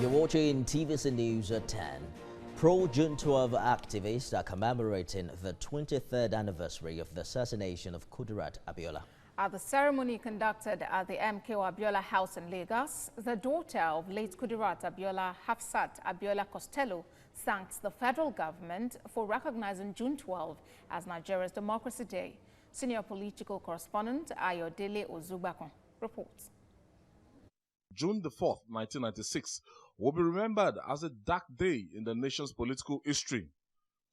You're watching TVC News at 10. Pro-June 12 activists are commemorating the 23rd anniversary of the assassination of Kudirat Abiola. At the ceremony conducted at the MKO Abiola House in Lagos, the daughter of late Kudirat Abiola, Hafsat Abiola Costello, thanked the federal government for recognizing June 12 as Nigeria's Democracy Day. Senior political correspondent Ayodele Ozubakon reports. June the 4th, 1996, will be remembered as a dark day in the nation's political history.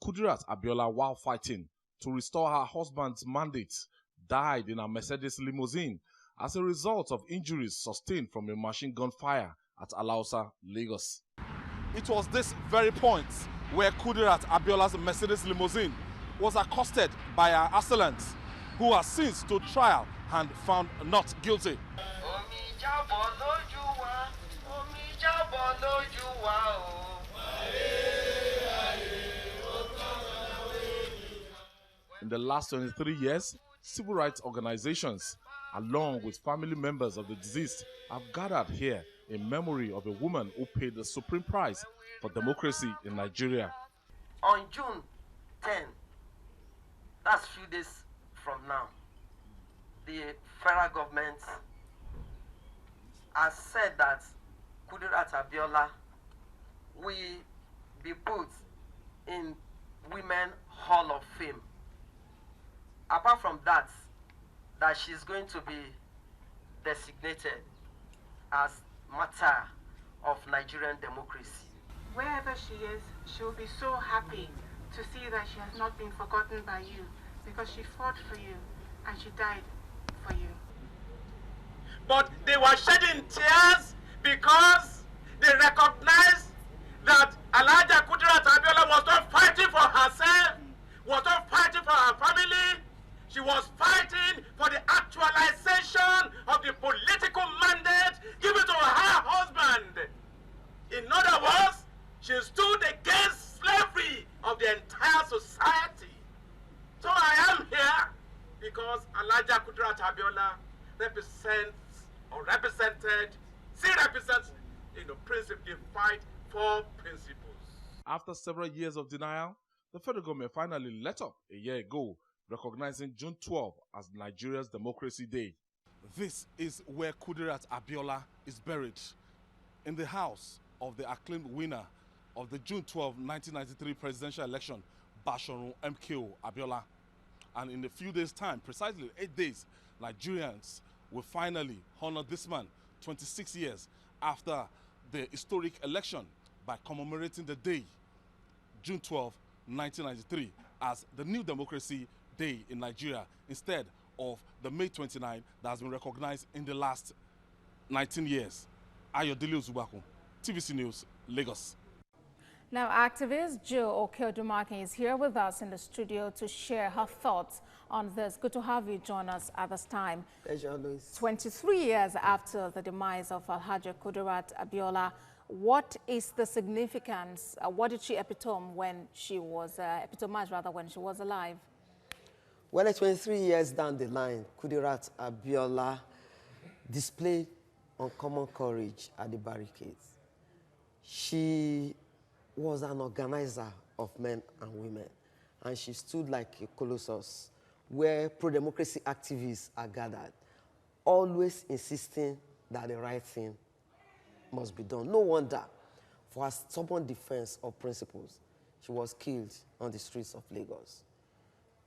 Kudirat Abiola, while fighting to restore her husband's mandate, died in a Mercedes limousine as a result of injuries sustained from a machine gun fire at Alausa, Lagos. It was this very point where Kudirat Abiola's Mercedes limousine was accosted by her assailants, who are since stood trial and found not guilty. In the last 23 years, civil rights organizations, along with family members of the deceased, have gathered here in memory of a woman who paid the supreme price for democracy in Nigeria. On June 10, that's a few days from now, the federal government has said that Kudirat Abiola will be put in Women Hall of Fame. Apart from that she's going to be designated as martyr of Nigerian democracy. Wherever she is, she will be so happy to see that she has not been forgotten by you, because she fought for you and she died for you. But they were shedding tears because they recognized that Alhaja Kudirat Abiola was not fighting for herself, was not fighting for her family. She was fighting for the actualization of the political mandate given to her husband. In other words, she stood against slavery of the entire society. So I am here because Alhaja Kudirat Abiola represents, principle, the fight for principles. After several years of denial, the federal government finally let up a year ago, recognizing June 12 as Nigeria's Democracy Day. This is where Kudirat Abiola is buried, in the house of the acclaimed winner of the June 12, 1993 presidential election, Bashorun MKO Abiola. And in a few days' time, precisely 8 days, Nigerians will finally honor this man 26 years after the historic election by commemorating the day, June 12, 1993, as the new Democracy Day in Nigeria, instead of the May 29 that has been recognized in the last 19 years. Ayodele Ozubakun, TVC News, Lagos. Now, activist Joe Okeodumakin is here with us in the studio to share her thoughts on this. Good to have you join us at this time. Pleasure, Louis. 23 years after the demise of Alhaja Kudirat Abiola, what is the significance? What did she epitomize when she was alive? Well, 23 years down the line, Kudirat Abiola displayed uncommon courage at the barricades. She was an organizer of men and women, and she stood like a colossus where pro-democracy activists are gathered, always insisting that the right thing must be done. No wonder, for her stubborn defense of principles, she was killed on the streets of Lagos.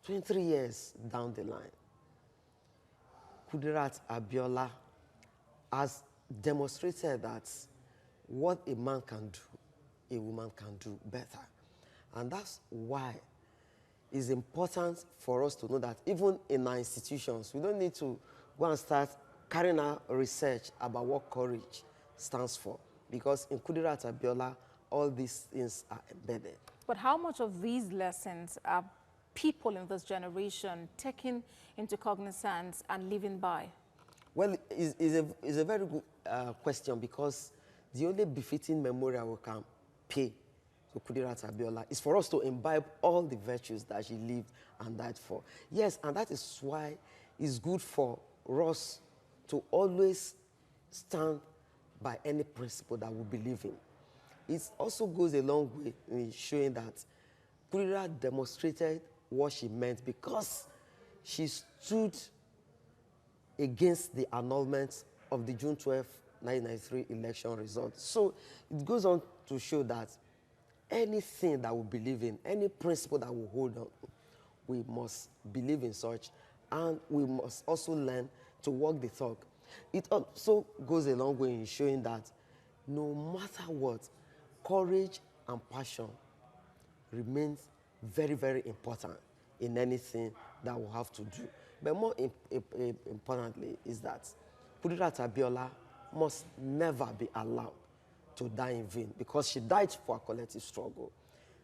23 years down the line, Kudirat Abiola has demonstrated that what a man can do, a woman can do better. And that's why it's important for us to know that even in our institutions, we don't need to go and start carrying out research about what courage stands for, because in Kudirat Abiola, all these things are embedded. But how much of these lessons are people in this generation taking into cognizance and living by? Well, it's a very good question, because the only befitting memorial we can pay to Kudirat Abiola is for us to imbibe all the virtues that she lived and died for. Yes, and that is why it's good for us to always stand by any principle that we believe in. it also goes a long way in showing that Kudirat demonstrated what she meant because she stood against the annulment of the June 12, 1993 election results. So it goes on to show that anything that we believe in, any principle that we hold on, we must believe in such, and we must also learn to walk the talk. It also goes a long way in showing that no matter what, courage and passion remains very, very important in anything that we have to do. But more importantly is that Kudirat Abiola must never be allowed to die in vain because she died for a collective struggle.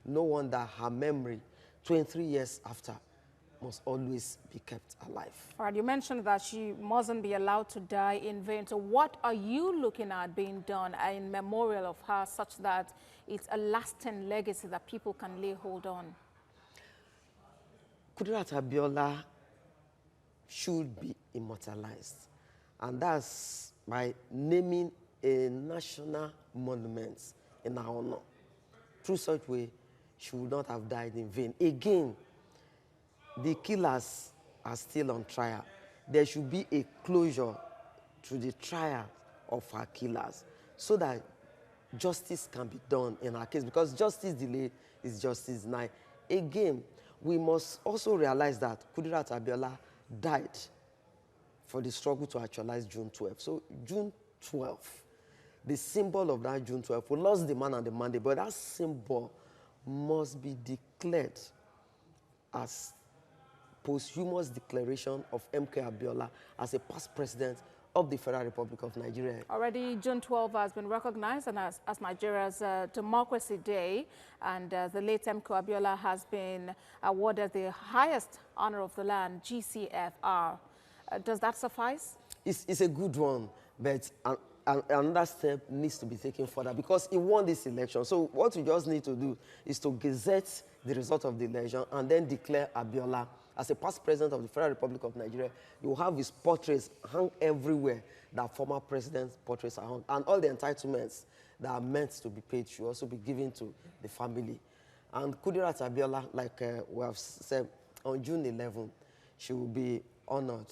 No wonder her memory, 23 years after, must always be kept alive. All right, you mentioned that she mustn't be allowed to die in vain. So what are you looking at being done in memorial of her such that it's a lasting legacy that people can lay hold on? Kudirat Abiola should be immortalized, and that's by naming a national monument in her honor. Through such way, she would not have died in vain. Again, the killers are still on trial. There should be a closure to the trial of her killers so that justice can be done in her case, because justice delayed is justice denied. Again, we must also realize that Kudirat Abiola died for the struggle to actualize June 12. So June 12, the symbol of that June 12, we lost the man and the mandate, but that symbol must be declared as posthumous declaration of MK Abiola as a past president of the Federal Republic of Nigeria. Already, June 12 has been recognized and as Nigeria's Democracy Day, and the late MK Abiola has been awarded the highest honor of the land, GCFR. Does that suffice? It's a good one, but another step needs to be taken further because he won this election. So what we just need to do is to gazette the result of the election and then declare Abiola as a past president of the Federal Republic of Nigeria. You will have his portraits hung everywhere that former president's portraits are hung. And all the entitlements that are meant to be paid should also be given to the family. And Kudirat Abiola, like we have said, on June 11, she will be honored.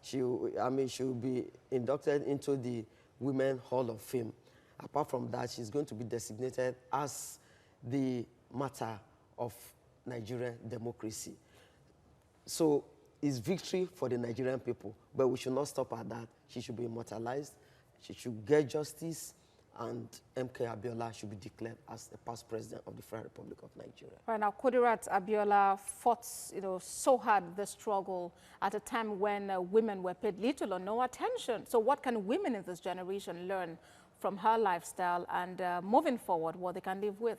She will be inducted into the Women Hall of Fame. Apart from that, she's going to be designated as the martyr of Nigerian democracy. So it's victory for the Nigerian people, but we should not stop at that. She should be immortalized, she should get justice, and MK Abiola should be declared as the past president of the Federal Republic of Nigeria. Right now, Kudirat Abiola fought, so hard the struggle at a time when women were paid little or no attention. So what can women in this generation learn from her lifestyle and moving forward, what they can live with?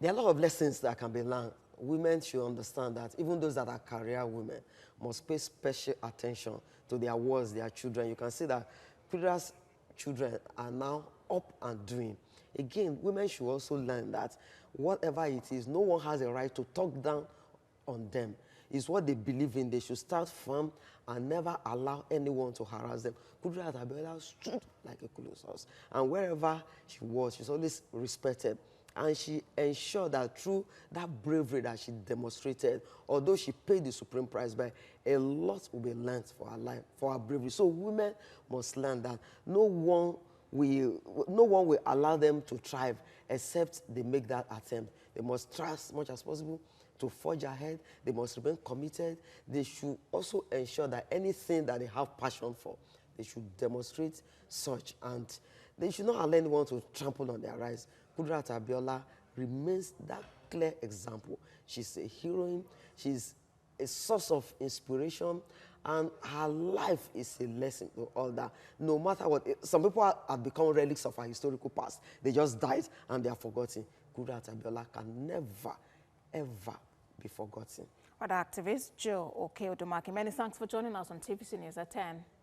There are a lot of lessons that can be learned. Women should understand that even those that are career women must pay special attention to their wards, their children. You can see that Kudirat's children are now up and doing. Again, women should also learn that whatever it is, no one has a right to talk down on them. It's what they believe in. They should start firm and never allow anyone to harass them. Kudirat Abiola stood like a colossus. And wherever she was, she's always respected. And she ensured that through that bravery that she demonstrated, although she paid the supreme price, but a lot will be learned for her life, for her bravery. So women must learn that no one will allow them to thrive except they make that attempt. They must try as much as possible to forge ahead. They must remain committed. They should also ensure that anything that they have passion for, they should demonstrate such, and they should not allow anyone to trample on their rights. Kudirat Abiola remains that clear example. She's a heroine, she's a source of inspiration, and her life is a lesson to all that. No matter what, some people have become relics of our historical past. They just died and they are forgotten. Kudirat Abiola can never, ever be forgotten. Other activist Joe Okeodomaki, many thanks for joining us on TVC News at 10.